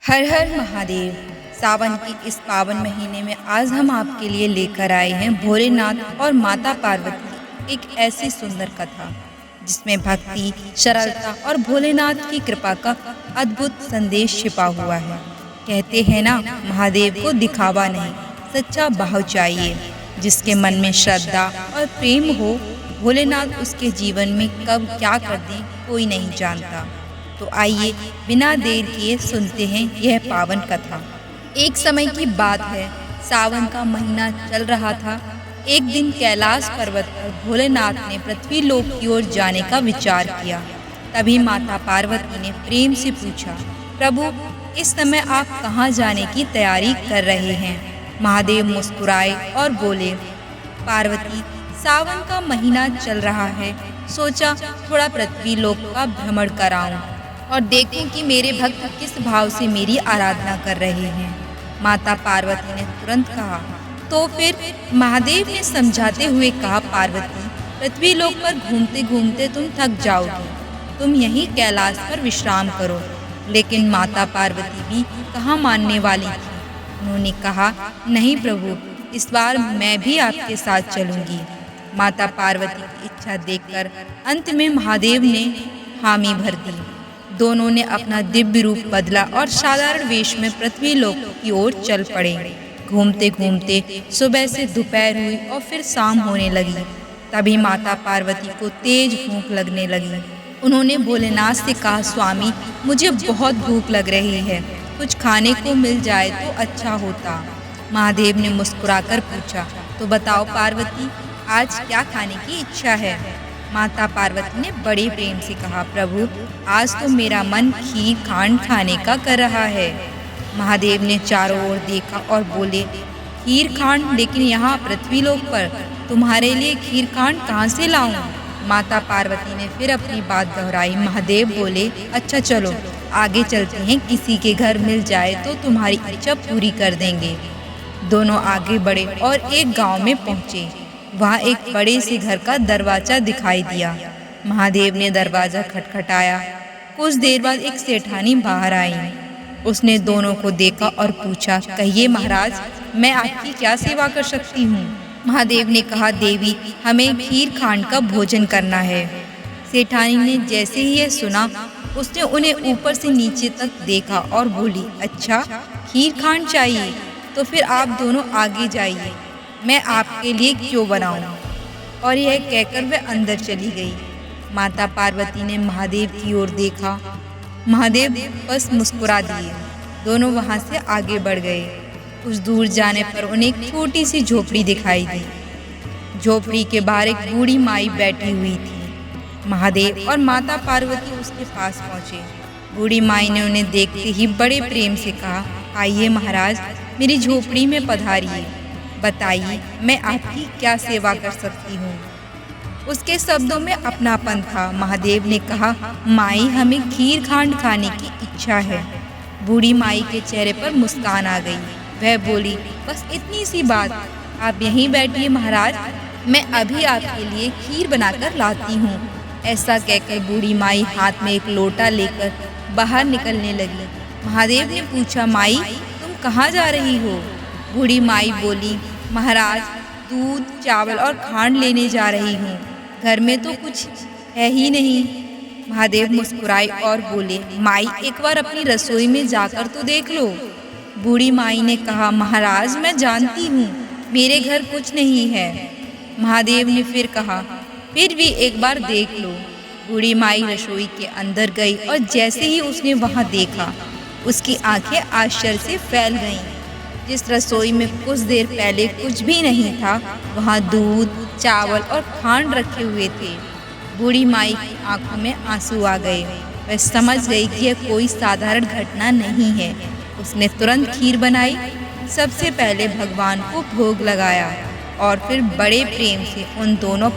हर हर महादेव। सावन के इस पावन महीने में आज हम आपके लिए लेकर आए हैं भोलेनाथ और माता पार्वती की एक ऐसी सुंदर कथा जिसमें भक्ति, सरलता और भोलेनाथ की कृपा का अद्भुत संदेश छिपा हुआ है। कहते हैं ना, महादेव को दिखावा नहीं, सच्चा भाव चाहिए। जिसके मन में श्रद्धा और प्रेम हो, भोलेनाथ उसके जीवन में कब क्या कर दें कोई नहीं जानता। तो आइए बिना देर किए सुनते हैं यह पावन कथा। एक समय की बात है, सावन का महीना चल रहा था। एक दिन कैलाश पर्वत पर भोलेनाथ ने पृथ्वी लोक की ओर जाने का विचार किया। तभी माता पार्वती ने प्रेम से पूछा, प्रभु इस समय आप कहाँ जाने की तैयारी कर रहे हैं? महादेव मुस्कुराए और बोले, पार्वती सावन का महीना चल रहा है, सोचा थोड़ा पृथ्वी लोक का भ्रमण कराऊं और देखूं कि मेरे भक्त किस भाव से मेरी आराधना कर रहे हैं। माता पार्वती ने तुरंत कहा। तो फिर महादेव ने समझाते हुए कहा, पार्वती पृथ्वी लोक पर घूमते घूमते तुम थक जाओगी, तुम यहीं कैलाश पर विश्राम करो। लेकिन माता पार्वती भी कहाँ मानने वाली थी। उन्होंने कहा, नहीं प्रभु, इस बार मैं भी आपके साथ चलूंगी। माता पार्वती की इच्छा देखकर अंत में महादेव ने हामी भर दी। दोनों ने अपना दिव्य रूप बदला और साधारण वेश में पृथ्वी लोक की ओर चल पड़े। घूमते घूमते सुबह से दोपहर हुई और फिर शाम होने लगी। तभी माता पार्वती को तेज भूख लगने लगी। उन्होंने भोलेनाथ से कहा, स्वामी मुझे बहुत भूख लग रही है, कुछ खाने को मिल जाए तो अच्छा होता। महादेव ने मुस्कुराकर पूछा, तो बताओ पार्वती आज क्या खाने की इच्छा है? माता पार्वती ने बड़े प्रेम से कहा, प्रभु आज तो मेरा मन खीर खांड खाने का कर रहा है। महादेव ने चारों ओर देखा और बोले, खीर खांड? लेकिन यहाँ पृथ्वी लोक पर तुम्हारे लिए खीर खांड कहाँ से लाऊं? माता पार्वती ने फिर अपनी बात दोहराई। महादेव बोले, अच्छा चलो आगे चलते हैं, किसी के घर मिल जाए तो तुम्हारी इच्छा पूरी कर देंगे। दोनों आगे बढ़े और एक गाँव में पहुँचे। वहाँ एक बड़े से घर का दरवाजा दिखाई दिया। महादेव ने दरवाजा खटखटाया। कुछ देर बाद एक सेठानी बाहर आई। उसने दोनों को देखा और पूछा, कहिए महाराज, मैं आपकी क्या सेवा कर सकती हूँ? महादेव ने कहा, देवी हमें खीर खांड का भोजन करना है। सेठानी ने जैसे ही यह सुना, उसने उन्हें ऊपर से नीचे तक देखा और बोली, अच्छा खीर खांड चाहिए, तो फिर आप दोनों आगे जाइए, मैं आपके लिए क्यों बनाऊं? और यह कहकर वह अंदर चली गई। माता पार्वती ने महादेव की ओर देखा। महादेव बस मुस्कुरा दिए। दोनों वहां से आगे बढ़ गए। कुछ दूर जाने पर उन्हें एक छोटी सी झोपड़ी दिखाई दी। झोपड़ी के बाहर एक बूढ़ी माई बैठी हुई थी। महादेव और माता पार्वती उसके पास पहुंचे। बूढ़ी माई ने उन्हें देखते ही बड़े प्रेम से कहा, आइए महाराज, मेरी झोपड़ी में पधारिए, बताइए मैं आपकी क्या सेवा कर सकती हूँ। उसके शब्दों में अपनापन था। महादेव ने कहा, माई हमें खीर खांड खाने की इच्छा है। बूढ़ी माई के चेहरे पर मुस्कान आ गई। वह बोली, बस इतनी सी बात, आप यहीं बैठिए महाराज, मैं अभी आपके लिए खीर बनाकर लाती हूँ। ऐसा कहकर बूढ़ी माई हाथ में एक लोटा लेकर बाहर निकलने लगी। महादेव ने पूछा, माई तुम कहाँ जा रही हो? बूढ़ी माई बोली, महाराज दूध, चावल और खांड लेने जा रही हूँ, घर में तो कुछ है ही नहीं। महादेव मुस्कुराए और बोले, माई एक बार अपनी रसोई में जाकर तो देख लो। बूढ़ी माई ने कहा, महाराज मैं जानती हूँ मेरे घर कुछ नहीं है। महादेव ने फिर कहा, फिर भी एक बार देख लो। बूढ़ी माई रसोई के अंदर गई और जैसे ही उसने वहाँ देखा, उसकी आंखें आश्चर्य से फैल गईं। जिस रसोई में कुछ देर पहले कुछ भी नहीं था, वहाँ दूध, चावल और खांड रखे हुए थे। बूढ़ी माई की आंखों में आंसू आ गए। वह समझ गई कि यह कोई साधारण घटना नहीं है। उसने तुरंत खीर बनाई, सबसे पहले भगवान को भोग लगाया और फिर बड़े प्रेम से उन दोनों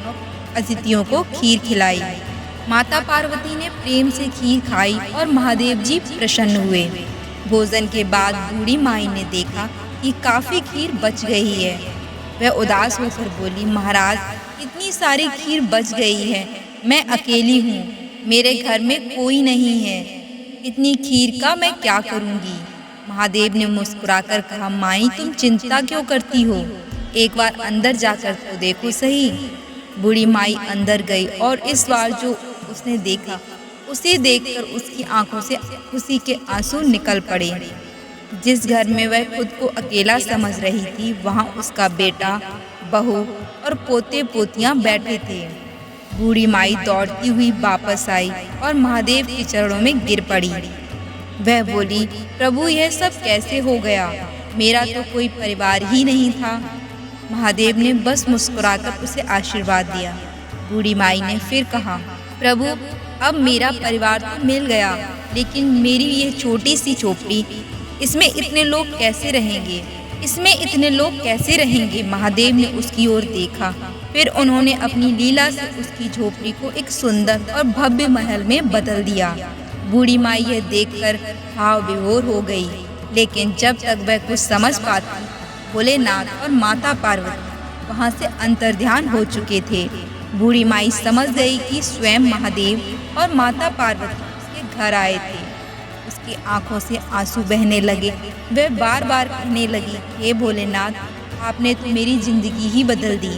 अतिथियों को खीर खिलाई। माता पार्वती ने प्रेम से खीर खाई और महादेव जी प्रसन्न हुए। भोजन के बाद बूढ़ी माई ने देखा कि काफ़ी खीर बच गई है। वह उदास होकर बोली, महाराज इतनी सारी खीर बच गई है, मैं अकेली हूँ, मेरे घर में कोई नहीं है, इतनी खीर का मैं क्या करूँगी? महादेव ने मुस्कुराकर कहा, माई तुम चिंता क्यों करती हो, एक बार अंदर जाकर तो देखो सही। बूढ़ी माई अंदर गई और इस बार जो उसने देखा उसे देखकर उसकी आंखों से खुशी के आंसू निकल पड़े। जिस घर में वह खुद को अकेला समझ रही थी वहां उसका बेटा, बहू और पोते पोतियां बैठे थे। बूढ़ी माई दौड़ती हुई वापस आई और महादेव के चरणों में गिर पड़ी। वह बोली, प्रभु यह सब कैसे हो गया, मेरा तो कोई परिवार ही नहीं था। महादेव ने बस मुस्कुराकर उसे आशीर्वाद दिया। बूढ़ी माई ने फिर कहा, प्रभु अब मेरा परिवार तो मिल गया, लेकिन मेरी ये छोटी सी झोपड़ी, इसमें इतने लोग कैसे रहेंगे, इसमें इतने लोग कैसे रहेंगे। महादेव ने उसकी ओर देखा, फिर उन्होंने अपनी लीला से उसकी झोपड़ी को एक सुंदर और भव्य महल में बदल दिया। बूढ़ी माई यह देखकर भाव विभोर हो गई, लेकिन जब तक वह कुछ समझ पाती, भोलेनाथ और माता पार्वती वहां से अंतर्ध्यान हो चुके थे। बूढ़ी माई समझ गई कि स्वयं महादेव और माता पार्वती उसके घर आए थे। उसकी आंखों से आंसू बहने लगे। वह बार बार कहने लगी, हे भोलेनाथ, आपने तो मेरी जिंदगी ही बदल दी।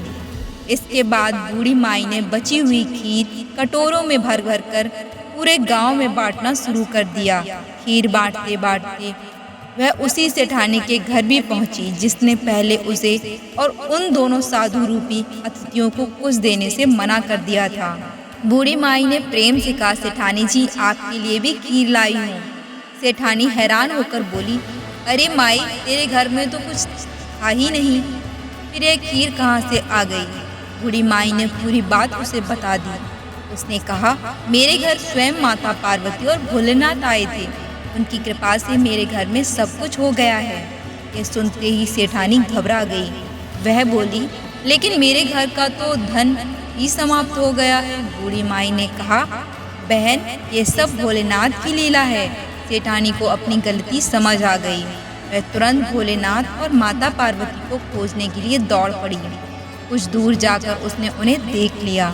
इसके बाद बूढ़ी माई ने बची हुई खीर कटोरों में भर भर कर पूरे गांव में बांटना शुरू कर दिया। खीर बांटते बांटते वह उसी सेठानी के घर भी पहुंची जिसने पहले उसे और उन दोनों साधु रूपी अतिथियों को कुछ देने से मना कर दिया था। बूढ़ी माई ने प्रेम से कहा, सेठानी जी आपके लिए भी खीर लाई हूँ। सेठानी हैरान होकर बोली, अरे माई तेरे घर में तो कुछ था ही नहीं, फिर यह खीर कहाँ से आ गई। बूढ़ी माई ने पूरी बात उसे बता दी। उसने कहा, मेरे घर स्वयं माता पार्वती और भोलेनाथ आए थे, उनकी कृपा से मेरे घर में सब कुछ हो गया है। यह सुनते ही सेठानी घबरा गई। वह बोली, लेकिन मेरे घर का तो धन ही समाप्त हो गया है। बूढ़ी माई ने कहा, बहन ये सब भोलेनाथ की लीला है। सेठानी को अपनी गलती समझ आ गई। वह तुरंत भोलेनाथ और माता पार्वती को खोजने के लिए दौड़ पड़ी। कुछ दूर जाकर उसने उन्हें देख लिया।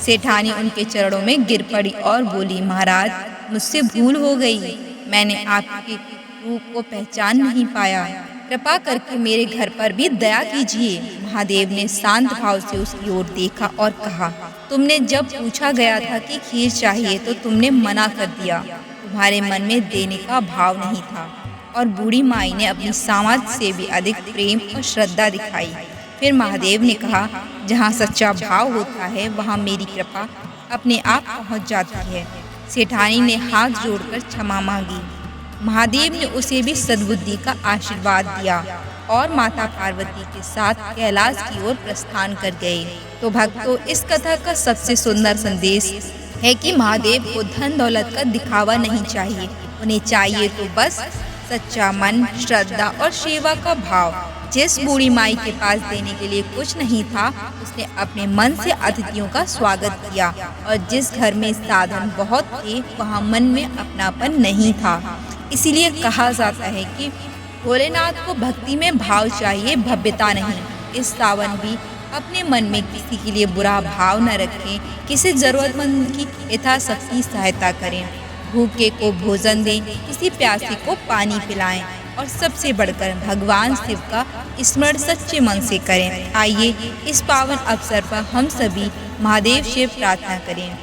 सेठानी उनके चरणों में गिर पड़ी और बोली, महाराज मुझसे भूल हो गई, मैंने आपके रूप को पहचान नहीं पाया, कृपा करके मेरे घर पर भी दया कीजिए। महादेव ने शांत भाव से उसकी ओर देखा और कहा, तुमने जब पूछा गया था कि खीर चाहिए तो तुमने मना कर दिया, तुम्हारे मन में देने का भाव नहीं था। और बूढ़ी माई ने अपनी समाज से भी अधिक प्रेम और श्रद्धा दिखाई। फिर महादेव ने कहा, जहाँ सच्चा भाव होता है वहाँ मेरी कृपा अपने आप पहुँच जाती है। सेठानी ने हाथ जोड़कर क्षमा मांगी। महादेव ने उसे भी सद्बुद्धि का आशीर्वाद दिया और माता पार्वती के साथ कैलाश की ओर प्रस्थान कर गए। तो भक्तों, इस कथा का सबसे सुंदर संदेश है कि महादेव को धन दौलत का दिखावा नहीं चाहिए, उन्हें चाहिए तो बस सच्चा मन, श्रद्धा और सेवा का भाव। जिस बूढ़ी माई के पास देने के लिए कुछ नहीं था, उसने अपने मन से अतिथियों का स्वागत किया, और जिस घर में साधन बहुत थे वहाँ मन में अपनापन नहीं था। इसीलिए कहा जाता है कि भोलेनाथ को भक्ति में भाव चाहिए, भव्यता नहीं। इस सावन भी अपने मन में किसी के लिए बुरा भाव न रखें, किसी जरूरतमंद की यथाशक्ति सहायता करें, भूखे को भोजन दें, किसी प्यासे को पानी पिलाएं, और सबसे बढ़कर भगवान शिव का स्मरण सच्चे मन से करें। आइए इस पावन अवसर पर हम सभी महादेव से प्रार्थना करें,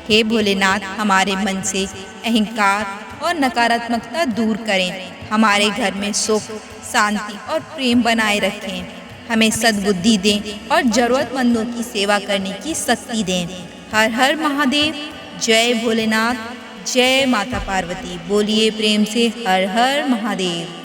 हे भोलेनाथ, हमारे मन से अहंकार और नकारात्मकता दूर करें, हमारे घर में सुख, शांति और प्रेम बनाए रखें, हमें सद्बुद्धि दें और जरूरतमंदों की सेवा करने की शक्ति दें। हर हर महादेव। जय भोलेनाथ, जय माता पार्वती। बोलिए प्रेम से हर हर महादेव।